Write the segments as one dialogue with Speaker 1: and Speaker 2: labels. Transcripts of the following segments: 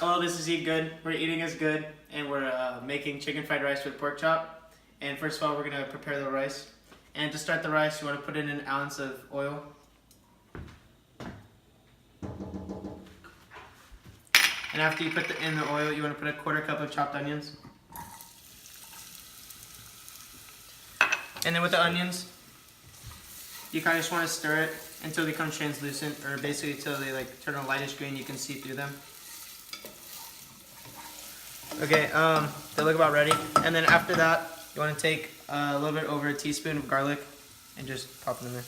Speaker 1: Hello, this is Eat Good. We're eating is good, and we're making chicken fried rice with pork chop. And first of all, we're gonna prepare the rice. And to start the rice, you want to put in an ounce of oil. And after you put in the oil, you want to put a 1/4 cup of chopped onions. And then with the onions, you kind of just want to stir it until they become translucent, or basically until they like turn a lightish green. You can see through them. Okay, they look about ready. And then after that, you want to take a little bit over a teaspoon of garlic and just pop it in there.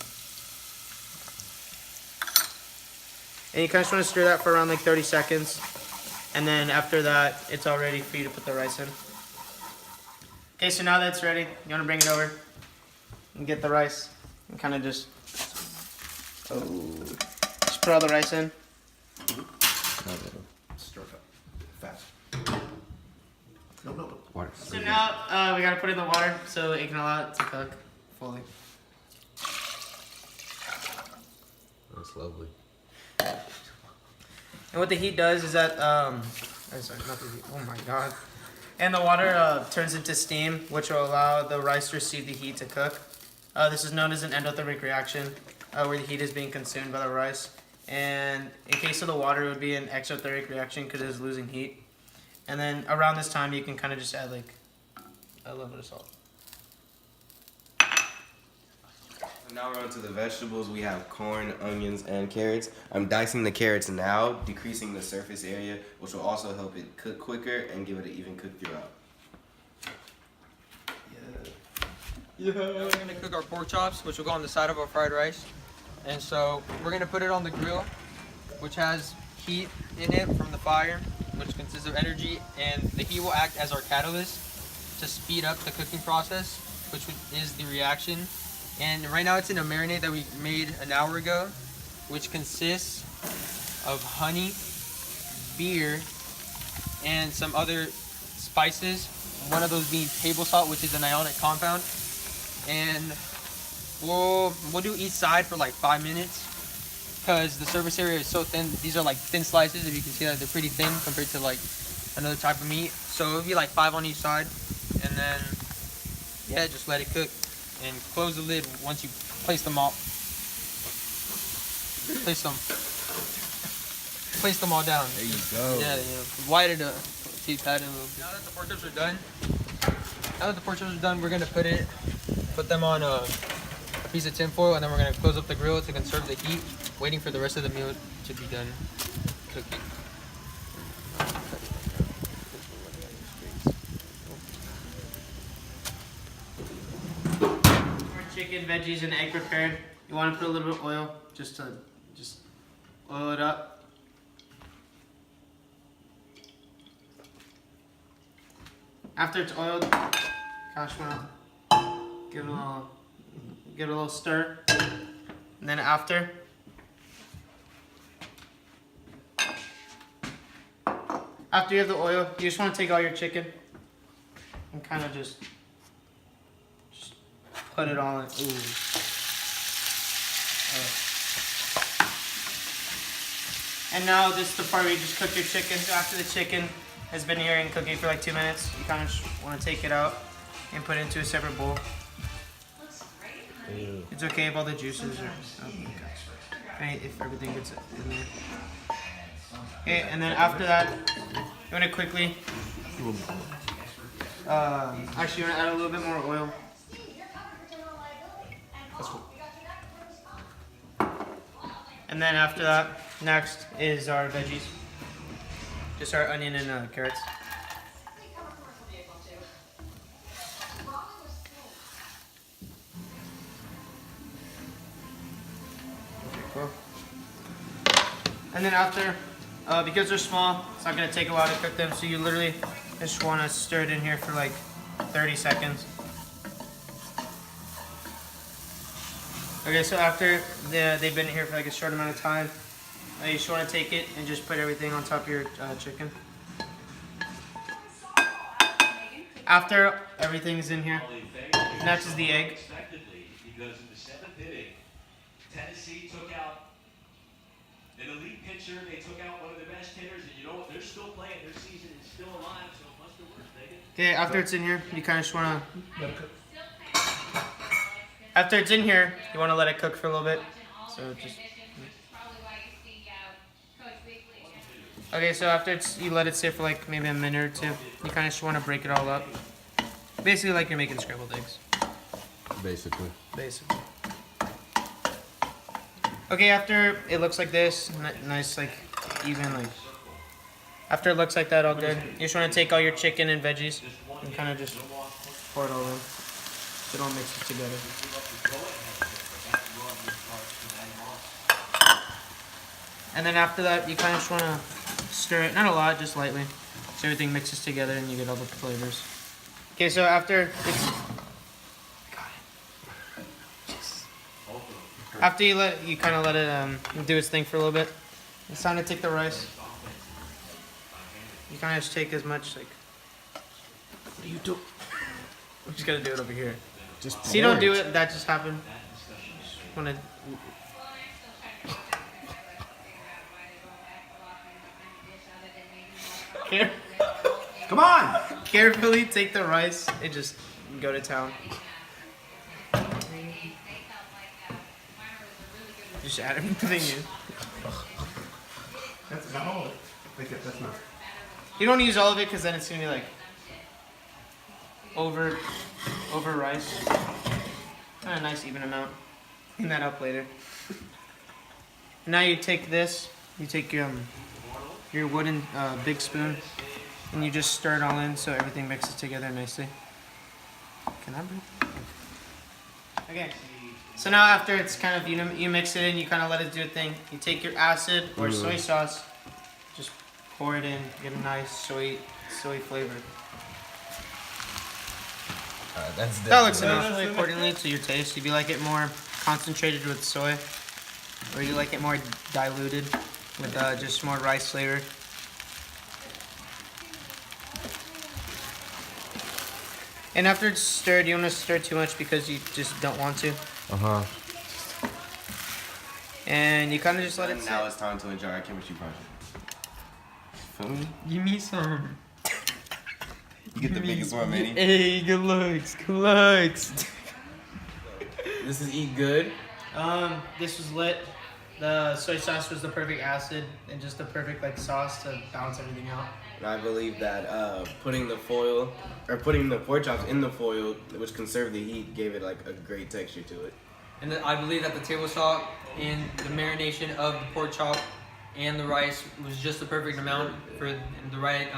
Speaker 1: And you kind of just want to stir that for around like 30 seconds. And then after that, it's all ready for you to put the rice in. Okay, so now that it's ready, you want to bring it over and get the rice and kind of just put all the rice in.
Speaker 2: Stir it up fast. No.
Speaker 3: Water.
Speaker 1: So now we gotta put it in the water so it can allow it to cook fully.
Speaker 3: That's lovely.
Speaker 1: And what the heat does is that sorry, not the heat. Oh my god. And the water turns into steam, which will allow the rice to receive the heat to cook. This is known as an endothermic reaction, where the heat is being consumed by the rice. And in case of the water, it would be an exothermic reaction because it is losing heat. And then around this time, you can kind of just add like a little bit of salt.
Speaker 4: So now we're on to the vegetables. We have corn, onions, and carrots. I'm dicing the carrots now, decreasing the surface area, which will also help it cook quicker and give it an even cook throughout.
Speaker 5: Now we're gonna cook our pork chops, which will go on the side of our fried rice. And so we're gonna put it on the grill, which has heat in it from the fire, which consists of energy, and the heat will act as our catalyst to speed up the cooking process, which is the reaction. And right now it's in a marinade that we made an hour ago, which consists of honey, beer, and some other spices. One of those being table salt, which is an ionic compound. And we'll do each side for like 5 minutes because the surface area is so thin. These are like thin slices. If you can see that, they're pretty thin compared to like another type of meat. So it'll be like 5 on each side, and then yeah, just let it cook and close the lid once you place them all. Place them all down.
Speaker 3: There you go.
Speaker 5: Yeah, widen it up. See, pat it a little bit. Now that the pork chops are done, we're gonna put them on a piece of tin foil, and then we're gonna close up the grill to conserve the heat, waiting for the rest of the meal to be done cooking.
Speaker 1: Chicken, veggies, and egg prepared. You want to put a little bit of oil just to oil it up. After it's oiled, give it a little stir. And then after you have the oil, you just want to take all your chicken and kind of just put it all in. And now this is the part where you just cook your chicken. So after the chicken has been here and cooking for like 2 minutes, you kind of just want to take it out and put it into a separate bowl. It's okay if all the juices are, if everything gets in there. Okay, and then after that, you want to quickly, actually you want to add a little bit more oil. And then after that, next is our veggies. Just our onion and carrots. Okay, cool. And then after, because they're small, it's not going to take a while to cook them, so you literally just want to stir it in here for like 30 seconds. Okay, so after they've been here for like a short amount of time, you just want to take it and just put everything on top of your chicken. After everything's in here, next is the egg.
Speaker 6: Because in the 7th inning, Tennessee took out an elite pitcher. They took out one of the best hitters, and you know what? They're still playing
Speaker 1: Okay, after it's in here, you kind of just want to. After it's in here, you want to let it cook for a little bit. So just. Okay, so after you let it sit for like maybe a minute or two, you kind of just want to break it all up. Basically, like you're making scrambled eggs.
Speaker 3: Basically.
Speaker 1: Basically. Okay, after it looks like this, nice, like even, like. After it looks like that, all good. You just want to take all your chicken and veggies and kind of just pour it all in. So it all mixes together. And then after that, you kind of just want to stir it, not a lot, just lightly, so everything mixes together and you get all the flavors. Okay, so after it's after you kind of let it do its thing for a little bit, it's time to take the rice. You kind of just take as much like. What are you doing? I'm just gonna do it over here.
Speaker 3: Just
Speaker 1: So you don't do it. That just happened. Just wanna.
Speaker 2: Come on!
Speaker 1: Carefully take the rice and just go to town. Just add everything in.
Speaker 2: That's not all of it. That's not.
Speaker 1: You don't use all of it because then it's gonna be like over rice. A nice even amount. Clean that up later. Now you take this. You take your wooden big spoon, and you just stir it all in so everything mixes together nicely. Can I breathe? Okay. So now after it's kind of you mix it in, you kind of let it do a thing. You take your acid or soy sauce, just pour it in, get a nice soy flavor.
Speaker 3: That's
Speaker 1: That looks
Speaker 3: definitely-
Speaker 1: enough accordingly to your taste. If you like it more concentrated with soy, or you like it more diluted with just more rice flavor. And after it's stirred, you don't want to stir too much because you just don't want to.
Speaker 3: Uh-huh.
Speaker 1: And you kind of just let it
Speaker 4: And
Speaker 1: sit.
Speaker 4: now it's time to enjoy our chemistry project. Feel me?
Speaker 5: Give me some.
Speaker 4: You get the biggest one, Manny.
Speaker 5: Hey, good looks, good looks.
Speaker 4: This is Eat Good.
Speaker 1: This was lit. The soy sauce was the perfect acid and just the perfect like sauce to balance everything out.
Speaker 4: And I believe that putting the pork chops in the foil, which conserved the heat, gave it like a great texture to it.
Speaker 5: And then I believe that the table salt and the marination of the pork chop and the rice was just the perfect amount for the right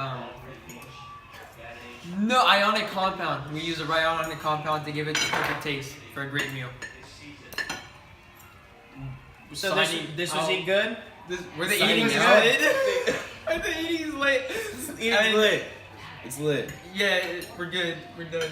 Speaker 5: ionic compound. We use the right ionic compound to give it the perfect taste for a great meal.
Speaker 1: So this was Eat Good?
Speaker 5: Were they
Speaker 4: Signing
Speaker 5: eating
Speaker 4: out.
Speaker 5: good? Are they eating late?
Speaker 4: It's lit. It's lit.
Speaker 5: Yeah, we're good. We're done.